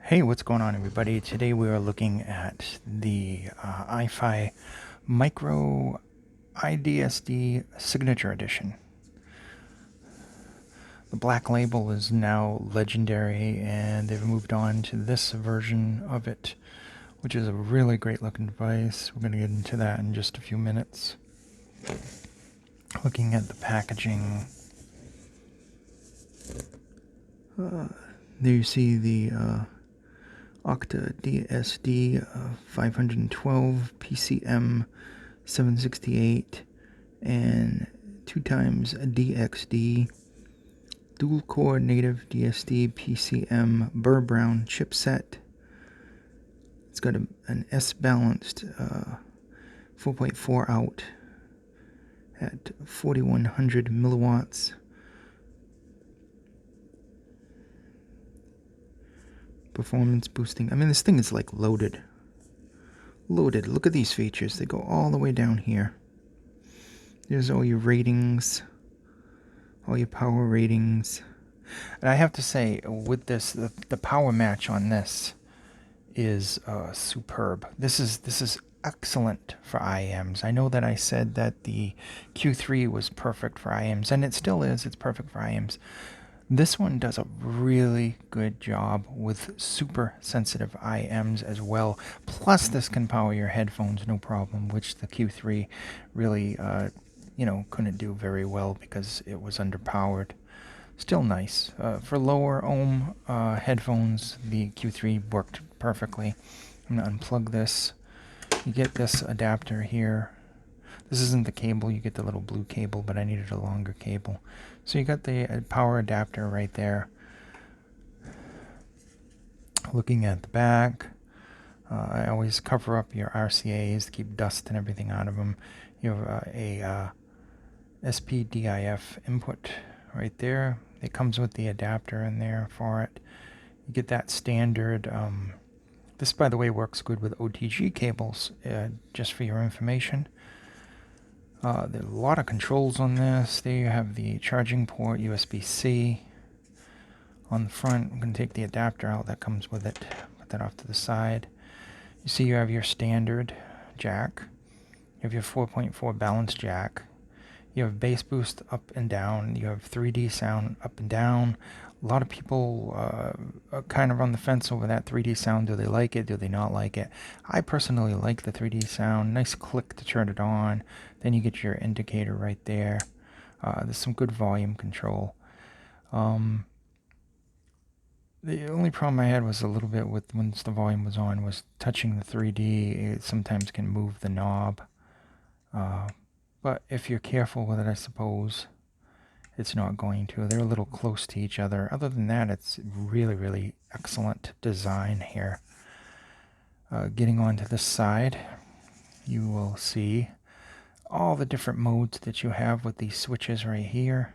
Hey, what's going on, everybody? Today we are looking at the iFi Micro iDSD Signature Edition. The black label is now legendary, and they've moved on to this version of it, which is a really great looking device. We're going to get into that in just a few minutes. Looking at the packaging, there you see the Octa DSD 512 PCM 768 and 2 times DXD dual core native DSD PCM Burr Brown chipset. It's got an S balanced 4.4 out at 4100 milliwatts. Performance boosting. I mean, this thing is like loaded. Look at these features. They go all the way down here. There's all your ratings, all your power ratings. And I have to say, with this, the power match on this is superb. This is excellent for IMs. I know that I said that the Q3 was perfect for IMs, and it still is. It's perfect for IMs. This one does a really good job with super sensitive IMs as well. Plus, this can power your headphones no problem, which the Q3 really, couldn't do very well because it was underpowered. Still nice. For lower ohm headphones, the Q3 worked perfectly. I'm going to unplug this. You get this adapter here. This isn't the cable, you get the little blue cable, but I needed a longer cable. So you got the power adapter right there. Looking at the back, I always cover up your RCAs to keep dust and everything out of them. You have a SPDIF input right there. It comes with the adapter in there for it. You get that standard. This, by the way, works good with OTG cables, just for your information. There are a lot of controls on this. There you have the charging port, USB-C. On the front, I'm going to take the adapter out that comes with it. Put that off to the side. You see you have your standard jack. You have your 4.4 balance jack. You have bass boost up and down. You have 3D sound up and down. A lot of people are kind of on the fence over that 3D sound. Do they like it? Do they not like it? I personally like the 3D sound. Nice click to turn it on. Then you get your indicator right there. There's some good volume control. The only problem I had was a little bit with once the volume was on was touching the 3D. It sometimes can move the knob. But if you're careful with it, I suppose it's not going to. They're a little close to each other. Other than that, it's really, really excellent design here. Getting onto this side, you will see all the different modes that you have with these switches right here.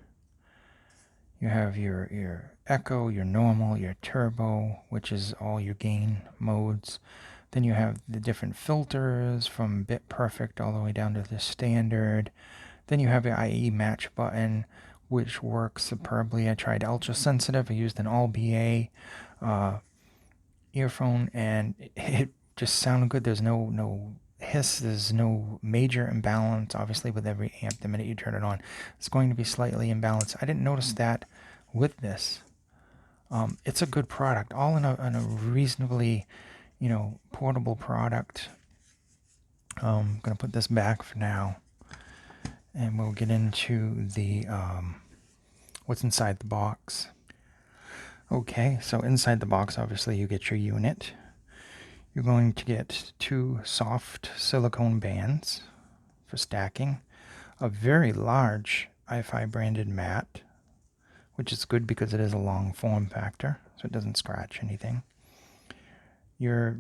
You have your echo, your normal, your turbo, which is all your gain modes. Then you have the different filters from bit perfect all the way down to the standard. Then you have your IE match button, which works superbly. I tried ultra sensitive. I used an all BA earphone, and it just sounded good. There's no hiss. There's no major imbalance. Obviously, with every amp, the minute you turn it on, it's going to be slightly imbalanced. I didn't notice that with this. It's a good product, all in a reasonably, portable product. I'm going to put this back for now, and we'll get into the what's inside the box. Okay, so inside the box, obviously, you get your unit. You're going to get 2 soft silicone bands for stacking, a very large iFi branded mat, which is good because it is a long form factor, so it doesn't scratch anything. Your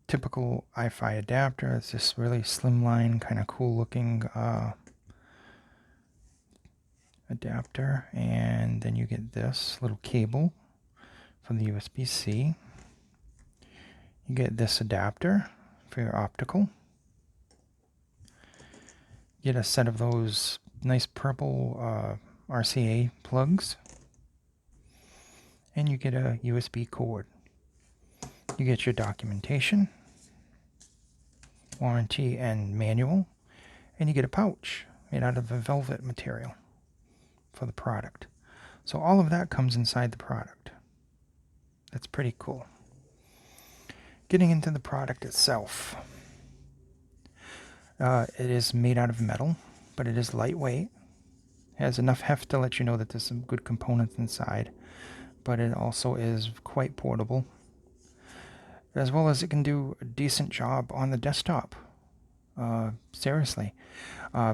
typical iFi adapter, it's this really slimline, kind of cool looking adapter, and then you get this little cable from the USB-C. You get this adapter for your optical. You get a set of those nice purple RCA plugs, and you get a USB cord. You get your documentation, warranty, and manual, and you get a pouch made out of a velvet material for the product. So all of that comes inside the product. That's pretty cool. Getting into the product itself. It is made out of metal, but it is lightweight. It has enough heft to let you know that there's some good components inside, but it also is quite portable, as well as it can do a decent job on the desktop. Seriously,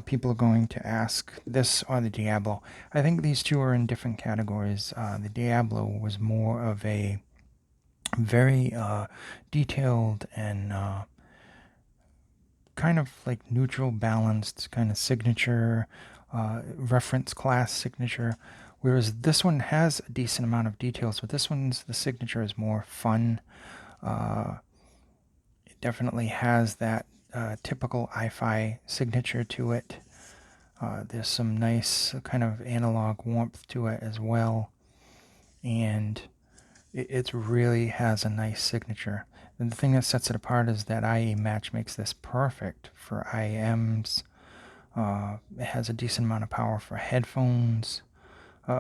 people are going to ask this or the Diablo. I think these two are in different categories. The Diablo was more of a very detailed and kind of like neutral, balanced kind of signature, reference class signature. Whereas this one has a decent amount of details, but this one's the signature is more fun. It definitely has that typical iFi signature to it. There's some nice kind of analog warmth to it as well, and it really has a nice signature. And the thing that sets it apart is that IE Match makes this perfect for IEMs. It has a decent amount of power for headphones.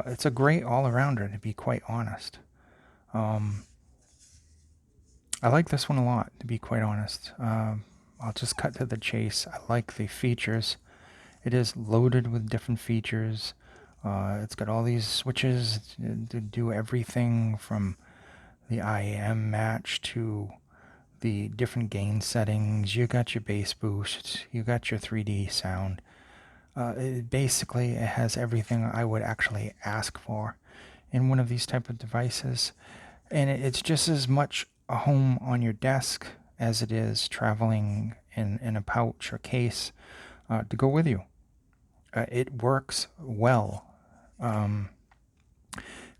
It's a great all-arounder, to be quite honest. I like this one a lot, to be quite honest. I'll just cut to the chase. I like the features. It is loaded with different features. It's got all these switches to do everything from the IEM match to the different gain settings. You got your bass boost. You got your 3D sound. It has everything I would actually ask for in one of these type of devices, and it's just as much a home on your desk as it is traveling in a pouch or case to go with you. It works well. Kind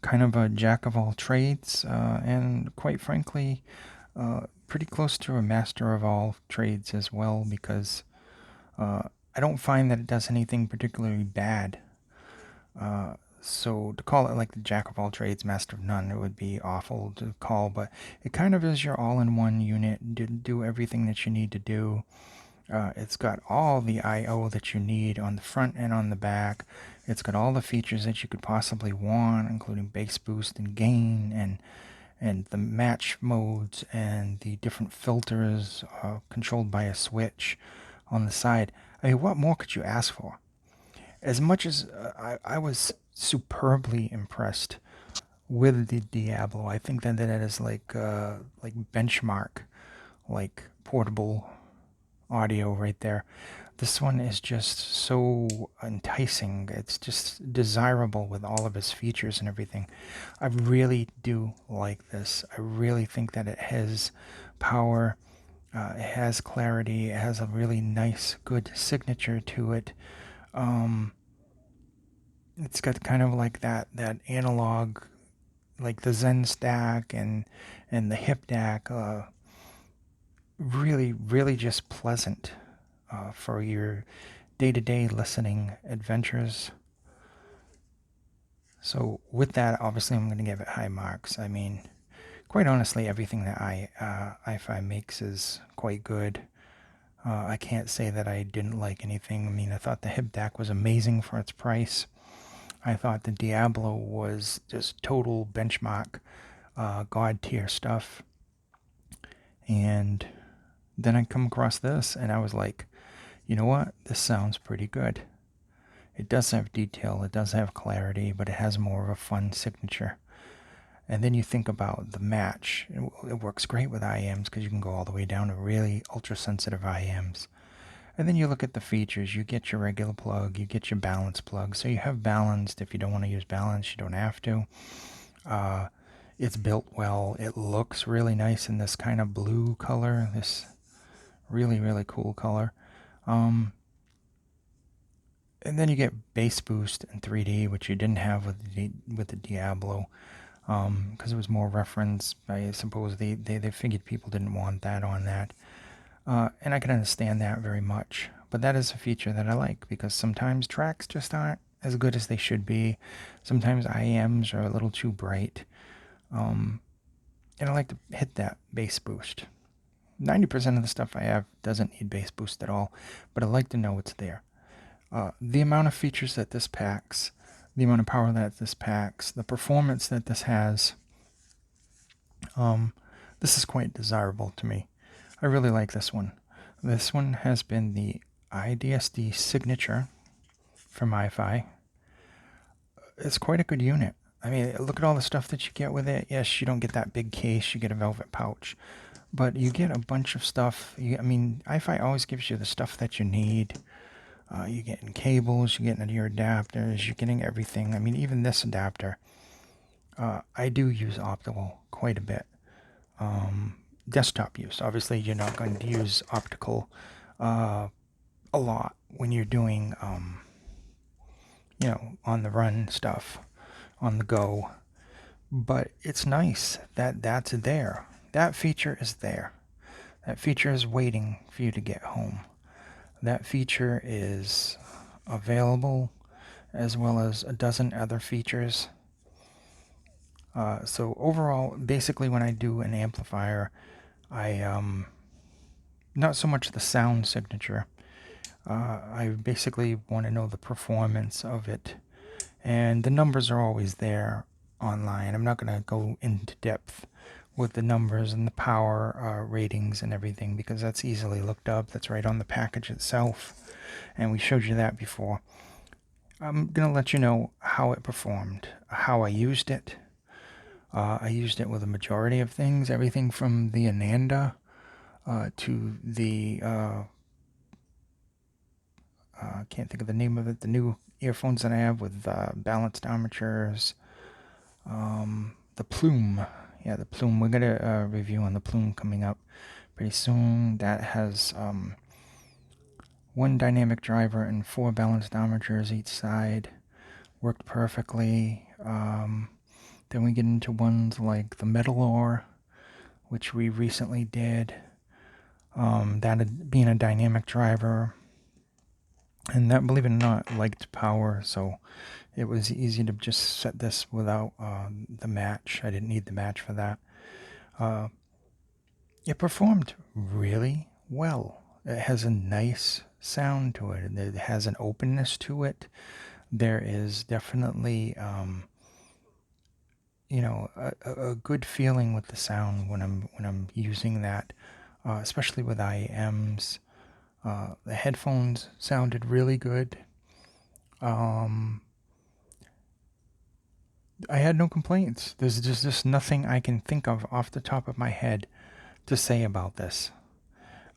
of a jack of all trades, and quite frankly, pretty close to a master of all trades as well, because I don't find that it does anything particularly bad. So to call it like the jack of all trades, master of none, it would be awful to call, but it kind of is your all-in-one unit to do everything that you need to do. It's got all the I/O that you need on the front and on the back. It's got all the features that you could possibly want, including bass boost and gain, and the match modes and the different filters controlled by a switch on the side. I mean, what more could you ask for? As much as I was superbly impressed with the Diablo, I think that is like benchmark, like portable audio right there. This one is just so enticing. It's just desirable with all of its features and everything. I really do like this. I really think that it has power. It has clarity. It has a really nice, good signature to it. It's got kind of like that analog, like the Zen stack and the hip DAC. Really, really just pleasant for your day-to-day listening adventures. So with that, obviously I'm going to give it high marks. I mean, quite honestly, everything that iFi makes is quite good. I can't say that I didn't like anything. I mean, I thought the hip DAC was amazing for its price. I thought the Diablo was just total benchmark, god tier stuff. And then I come across this and I was like, you know what? This sounds pretty good. It does have detail, it does have clarity, but it has more of a fun signature. And then you think about the match. It works great with IEMs because you can go all the way down to really ultra-sensitive IEMs. And then you look at the features. You get your regular plug, you get your balance plug. So you have balanced. If you don't want to use balance, you don't have to. It's built well. It looks really nice in this kind of blue color, this really, really cool color. And then you get bass boost and 3D, which you didn't have with the Diablo, because it was more reference. I suppose they figured people didn't want that on that. And I can understand that very much. But that is a feature that I like, because sometimes tracks just aren't as good as they should be. Sometimes IEMs are a little too bright. and I like to hit that bass boost. 90% of the stuff I have doesn't need bass boost at all, but I like to know it's there. The amount of features that this packs, the amount of power that this packs, the performance that this has, this is quite desirable to me. I really like this one. This one has been the iDSD signature from iFi. It's quite a good unit. I mean, look at all the stuff that you get with it. Yes, you don't get that big case, you get a velvet pouch, but you get a bunch of stuff. I mean, iFi always gives you the stuff that you need. You're getting cables, you're getting your adapters, you're getting everything. I mean, even this adapter, I do use optical quite a bit. Desktop use. Obviously, you're not going to use optical a lot when you're doing, on the run stuff, on the go. But it's nice that that's there. That feature is there. That feature is waiting for you to get home. That feature is available, as well as a dozen other features. So overall, basically when I do an amplifier, I not so much the sound signature. I basically want to know the performance of it, and the numbers are always there online. I'm not going to go into depth with the numbers and the power ratings and everything, because that's easily looked up. That's right on the package itself, and we showed you that before. I'm going to let you know how it performed, how I used it. I used it with a majority of things, everything from the Ananda to the, I can't think of the name of it, the new earphones that I have with balanced armatures, the Plume. Yeah, the Plume. We're going to review on the Plume coming up pretty soon. That has one dynamic driver and 4 balanced armatures each side. Worked perfectly. Then we get into ones like the Metal Ore, which we recently did. That being a dynamic driver. And that, believe it or not, liked power, so it was easy to just set this without the match. I didn't need the match for that. It performed really well. It has a nice sound to it. It has an openness to it. There is definitely, a good feeling with the sound when I'm using that, especially with IEMs. The headphones sounded really good. I had no complaints. There's just nothing I can think of off the top of my head to say about this.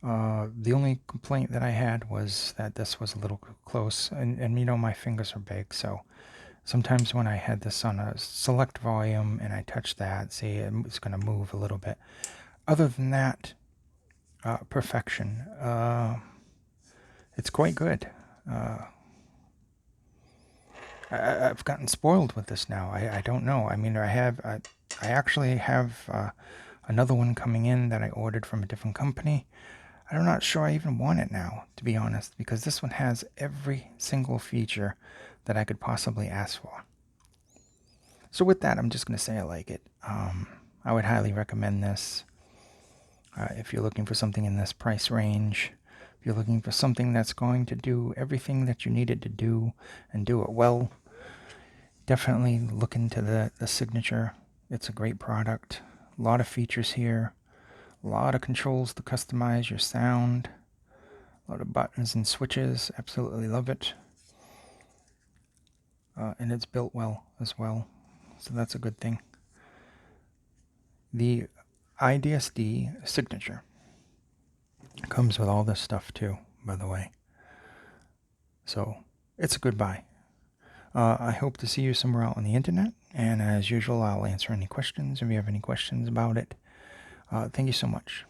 The only complaint that I had was that this was a little close, and my fingers are big, so sometimes when I had this on a select volume and I touch that, see, it's going to move a little bit. Other than that, perfection. It's quite good. I've gotten spoiled with this now. I don't know. I mean, I actually have another one coming in that I ordered from a different company. I'm not sure I even want it now, to be honest, because this one has every single feature that I could possibly ask for. So with that, I'm just going to say I like it. I would highly recommend this. If you're looking for something in this price range, if you're looking for something that's going to do everything that you need it to do and do it well, definitely look into the Signature. It's a great product. A lot of features here. A lot of controls to customize your sound. A lot of buttons and switches. Absolutely love it. And it's built well as well. So that's a good thing. The iDSD Signature comes with all this stuff too, by the way. So it's a good buy. I hope to see you somewhere out on the internet, and as usual, I'll answer any questions if you have any questions about it. Thank you so much.